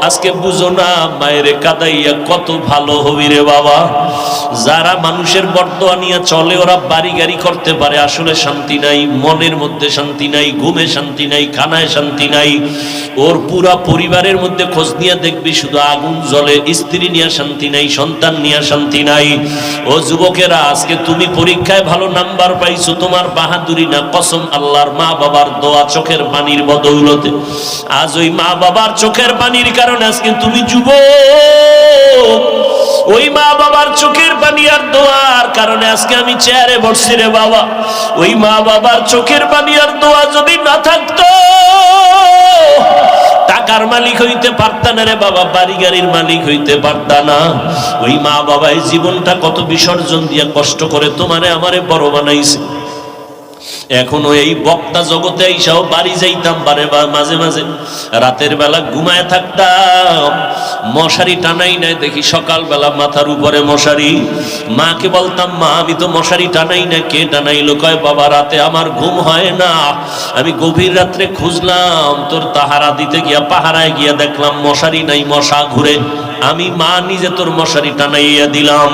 আজকে বুঝো না মায়ের কাদাইয়া কত ভালো হবি রে বাবা। যারা মানুষের বর্দোয়া নিয়ে চলে ওরা বাড়ি গাড়ি করতে পারে, আসলে শান্তি নাই, মনের মধ্যে শান্তি নাই, ঘুমে শান্তি নাই, খানায় শান্তি নাই। ওর পুরা পরিবারের মধ্যে খোঁজ নিয়ে দেখবি শুধু আগুন জ্বলে, স্ত্রী নিয়ে শান্তি নাই, সন্তান নিয়ে শান্তি নাই। ও যুবকেরা, আজকে তুমি পরীক্ষায় ভালো নাম্বার পাইছো, তোমার বাহাদুরি না, কসম আল্লাহর, মা বাবার দোয়া, চোখের পানির বদৌলতে। আজ ওই মা বাবার চোখের পানির কারণে আজকে তুমি যুবক। ওই মা বাবার চোখের পানি আর দোয়ার কারণে আজকে আমি চেয়ারে বসছি রে বাবা। ওই মা বাবার চোখের পানি আর দোয়া যদি না থাকতো, টাকার মালিক হইতে পারতা না রে বাবা, বাড়ি গাড়ির মালিক হইতে পারতা না। ওই মা বাবা এই জীবনটা কত বিসর্জন দিয়া কষ্ট করে তোমারে আমারে বড় বানাইছে। এখনো এই বক্তা জগতে এইসব বাড়ি যাইতাম বারে মাঝে মাঝে, রাতের বেলা ঘুমায় থাকতাম, মশারি টানাই নাই, দেখি সকালবেলা মাথার উপরে মশারি। মাকে বলতাম, মা আমি তো মশারি টানাই না, কে টানাইলো? কয় বাবা রাতে আমার ঘুম হয় না, আমি গভীর রাত্রে খুঁজলাম, তোর তাহারা দিতে গিয়া পাহারায় গিয়া দেখলাম মশারি নাই, মশা ঘুরে, আমি মা নিজে তোর মশারি টানাইয়া দিলাম।